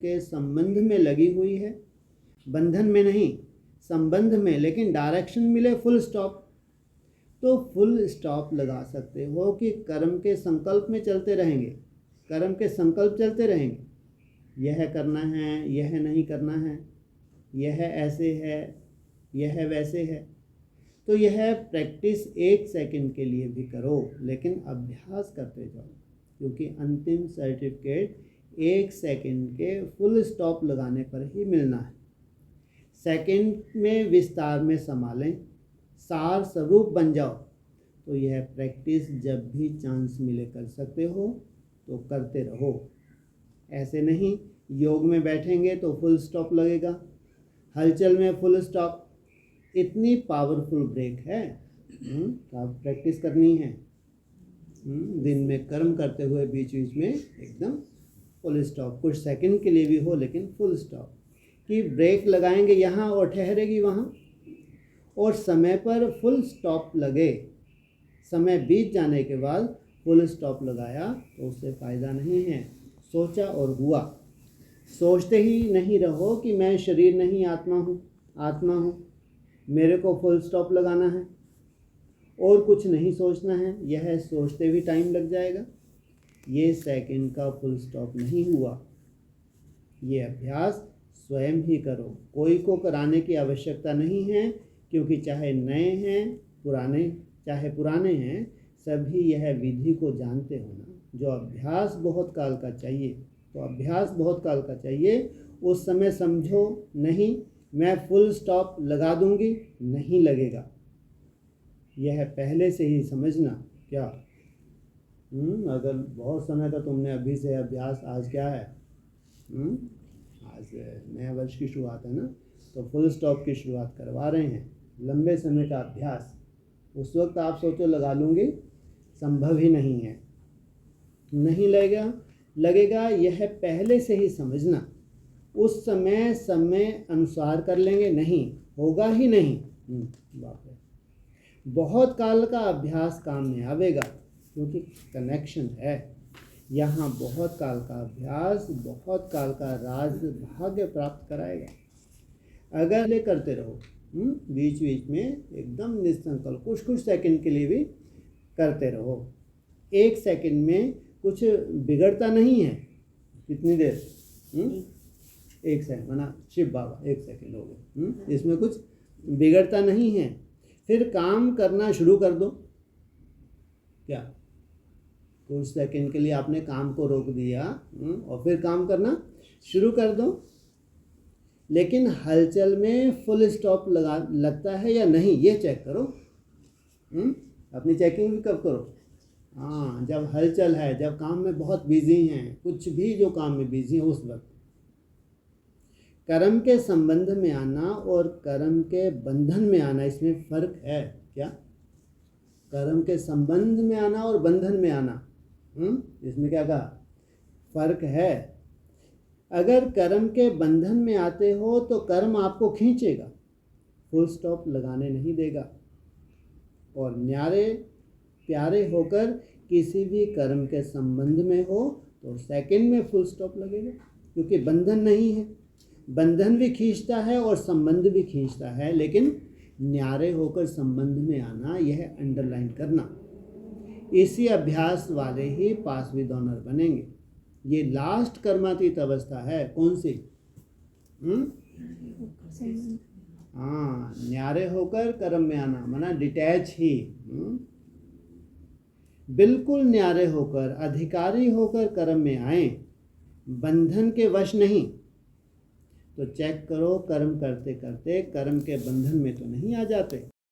के संबंध में लगी हुई है, बंधन में नहीं, संबंध में, लेकिन डायरेक्शन मिले फुल स्टॉप, तो फुल स्टॉप लगा सकते हो कि कर्म के संकल्प में चलते रहेंगे, कर्म के संकल्प चलते रहेंगे, यह करना है, यह नहीं करना है, यह ऐसे है, यह वैसे है। तो यह प्रैक्टिस 1 सेकंड के लिए भी करो, लेकिन अभ्यास करते जाओ, क्योंकि अंतिम सर्टिफिकेट 1 सेकंड के फुल स्टॉप लगाने पर ही मिलना है। सेकंड में विस्तार में संभालें, सार स्वरूप बन जाओ। तो यह प्रैक्टिस जब भी चांस मिले कर सकते हो, तो करते रहो। ऐसे नहीं योग में बैठेंगे तो फुल स्टॉप लगेगा, हलचल में फुल स्टॉप, इतनी पावरफुल ब्रेक है। आप प्रैक्टिस करनी है, दिन में कर्म करते हुए बीच बीच में एकदम फुल स्टॉप, कुछ सेकंड के लिए भी हो लेकिन फुल स्टॉप कि ब्रेक लगाएंगे यहाँ और ठहरेगी वहाँ, और समय पर फुल स्टॉप लगे। समय बीत जाने के बाद फुल स्टॉप लगाया तो उससे फ़ायदा नहीं है। सोचा और हुआ। सोचते ही नहीं रहो कि मैं शरीर नहीं आत्मा हूँ, आत्मा हूँ, मेरे को फुल स्टॉप लगाना है और कुछ नहीं सोचना है। यह सोचते भी टाइम लग जाएगा। ये सेकंड का फुल स्टॉप नहीं हुआ। ये अभ्यास स्वयं ही करो, कोई को कराने की आवश्यकता नहीं है, क्योंकि चाहे नए हैं पुराने, चाहे पुराने हैं, सभी यह विधि को जानते हो ना। जो अभ्यास बहुत काल का चाहिए, तो अभ्यास बहुत काल का चाहिए। उस समय समझो नहीं मैं फुल स्टॉप लगा दूंगी, नहीं लगेगा। यह पहले से ही समझना। क्या अगर बहुत समय का तुमने अभी से अभ्यास, आज क्या है, आज नया वर्ष की शुरुआत है ना, तो फुल स्टॉप की शुरुआत करवा रहे हैं, लंबे समय का अभ्यास। उस वक्त आप सोचो लगा लूँगी, संभव ही नहीं है, नहीं लगेगा। यह पहले से ही समझना। उस समय अनुसार कर लेंगे, नहीं होगा ही नहीं। बाप रे, बहुत काल का अभ्यास काम में आवेगा, क्योंकि कनेक्शन है यहाँ। बहुत काल का अभ्यास बहुत काल का राज भाग्य प्राप्त कराएगा। अगर ये करते रहो, बीच बीच में एकदम निसंकल्प कुछ सेकंड के लिए भी करते रहो। 1 सेकंड में कुछ बिगड़ता नहीं है। कितनी देर? 1 सेकंड, माना शिव बाबा 1 सेकंड हो गए, इसमें कुछ बिगड़ता नहीं है। फिर काम करना शुरू कर दो। क्या कुछ सेकंड के लिए आपने काम को रोक दिया और फिर काम करना शुरू कर दो, लेकिन हलचल में फुल स्टॉप लगता है या नहीं, ये चेक करो। अपनी चेकिंग भी कब करो? हाँ, जब हलचल है, जब काम में बहुत बिजी हैं, कुछ भी जो काम में बिजी है उस वक्त। कर्म के संबंध में आना और कर्म के बंधन में आना, इसमें फर्क है क्या? कर्म के संबंध में आना और बंधन में आना, इसमें क्या कहा? फर्क है। अगर कर्म के बंधन में आते हो तो कर्म आपको खींचेगा, फुल स्टॉप लगाने नहीं देगा। और न्यारे प्यारे होकर किसी भी कर्म के संबंध में हो तो सेकंड में फुल स्टॉप लगेगा, क्योंकि बंधन नहीं है। बंधन भी खींचता है और संबंध भी खींचता है, लेकिन न्यारे होकर संबंध में आना, यह अंडरलाइन करना। इसी अभ्यास वाले ही पास विद ऑनर बनेंगे। ये लास्ट कर्मातीत अवस्था है। कौन सी? हाँ, न्यारे होकर कर्म में आना, माना डिटैच ही, बिल्कुल न्यारे होकर, अधिकारी होकर कर्म में आए, बंधन के वश नहीं। तो चेक करो, कर्म करते करते कर्म के बंधन में तो नहीं आ जाते।